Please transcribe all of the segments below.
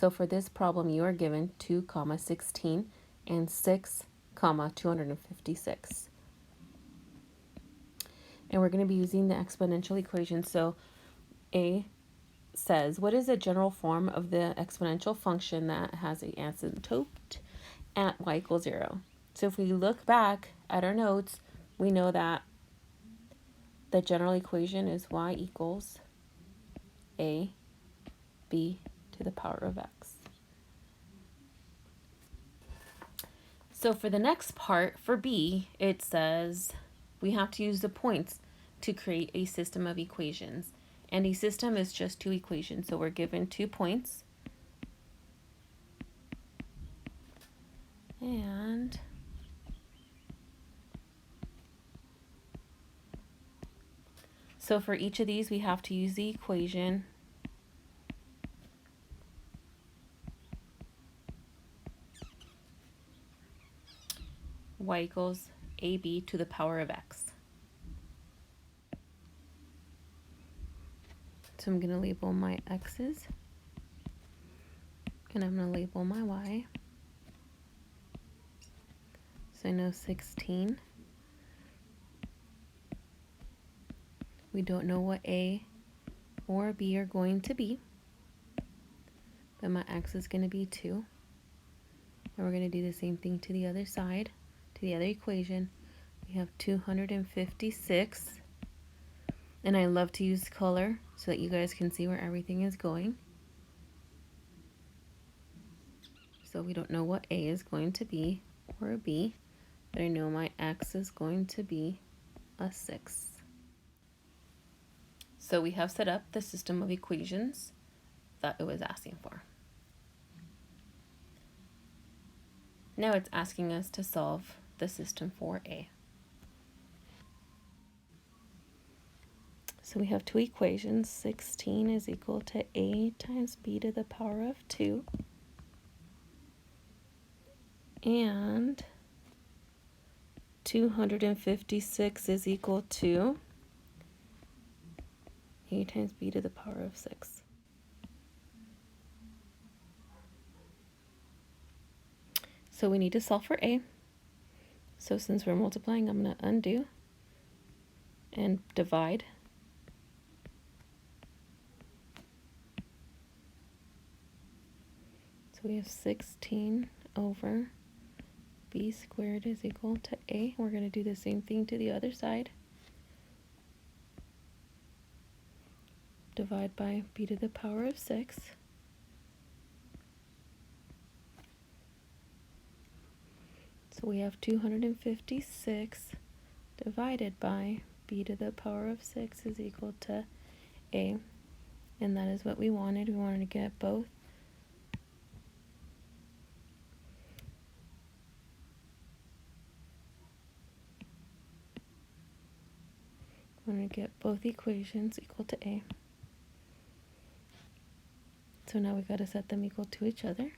So for this problem, you are given 2, 16 and 6, 256. And we're going to be using the exponential equation. So A says, what is the general form of the exponential function that has an asymptote at y equals 0? So if we look back at our notes, we know that the general equation is y equals a b to the power of x. So for the next part, for b, it says we have to use the points to create a system of equations. And a system is just two equations. So we're given 2 points. And so for each of these, we have to use the equation y equals ab to the power of x. So I'm going to label my x's, and I'm going to label my y. So I know 16. We don't know what a or b are going to be, but my x is going to be 2. And we're going to do the same thing to the other side, to the other equation. We have 256. And I love to use color so that you guys can see where everything is going. So we don't know what a is going to be or a b, but I know my x is going to be a 6. So we have set up the system of equations that it was asking for. Now it's asking us to solve the system for a. So we have 2 equations. 16 is equal to a times b to the power of 2. And 256 is equal to a times b to the power of 6. So we need to solve for a. So since we're multiplying, I'm going to undo and divide. So we have 16 over b squared is equal to a. We're going to do the same thing to the other side. Divide by b to the power of 6. So we have 256 divided by b to the power of 6 is equal to a. And that is what we wanted. We wanted to get both. We want to get both equations equal to a. So now we've got to set them equal to each other.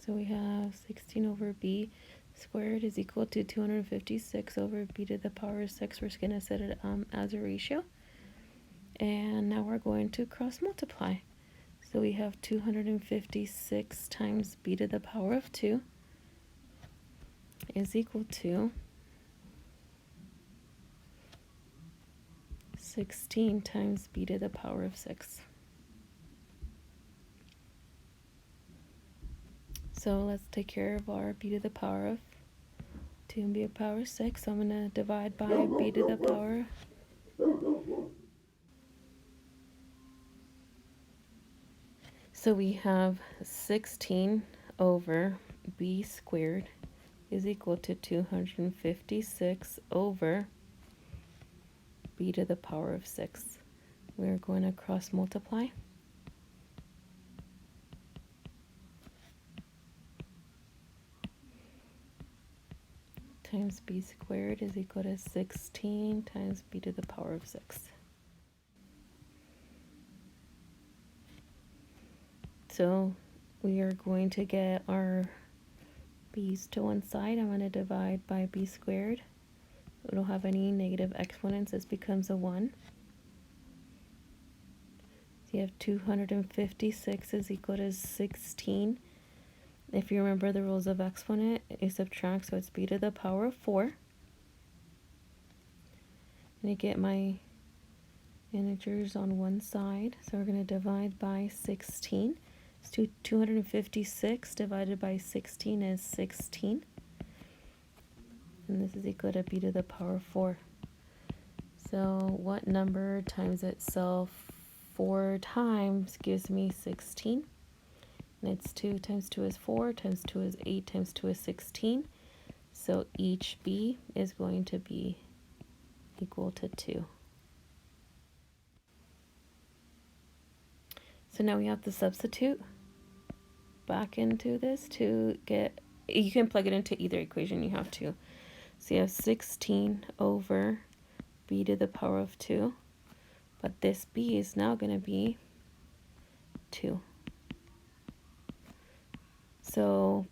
So we have 16 over b squared is equal to 256 over b to the power of 6. We're just going to set it as a ratio. And now we're going to cross multiply. So we have 256 times b to the power of 2 is equal to 16 times b to the power of 6. So let's take care of our b to the power of 2 and b to the power of 6. So I'm going to divide by b to the power. So we have 16 over b squared is equal to 256 over b to the power of 6. We're going to cross multiply. Times b squared is equal to 16 times b to the power of 6. So we are going to get our b's to one side. I'm going to divide by b squared we don't have any negative exponents. This becomes a 1. So you have 256 is equal to 16. If you remember the rules of exponent, you subtract, so it's b to the power of 4. And I get my integers on one side, so we're going to divide by 16. So 256 divided by 16 is 16. And this is equal to b to the power of 4. So what number times itself 4 times gives me 16? And it's 2 times 2 is 4, times 2 is 8, times 2 is 16. So each b is going to be equal to 2. So now we have to substitute back into this to get, you can plug it into either equation you have to. So you have 16 over b to the power of 2, but this b is now going to be 2. So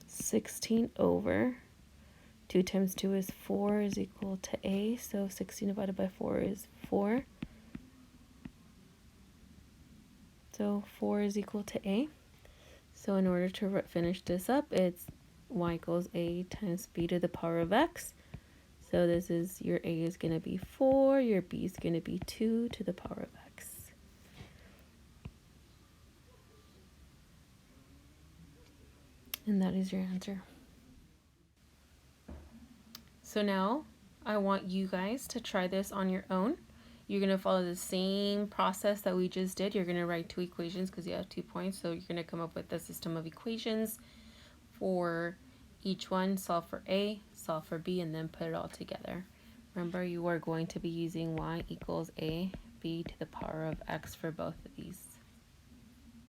16 over 2 times 2 is 4 is equal to a, so 16 divided by 4 is 4. So 4 is equal to a. So in order to finish this up, it's y equals a times b to the power of x. So this is, your a is going to be 4, your b is going to be 2 to the power of x. And that is your answer. So now I want you guys to try this on your own. You're going to follow the same process that we just did. You're going to write 2 equations because you have 2 points. So you're going to come up with a system of equations for each one. Solve for a, solve for b, and then put it all together. Remember, you are going to be using y equals a b to the power of x for both of these.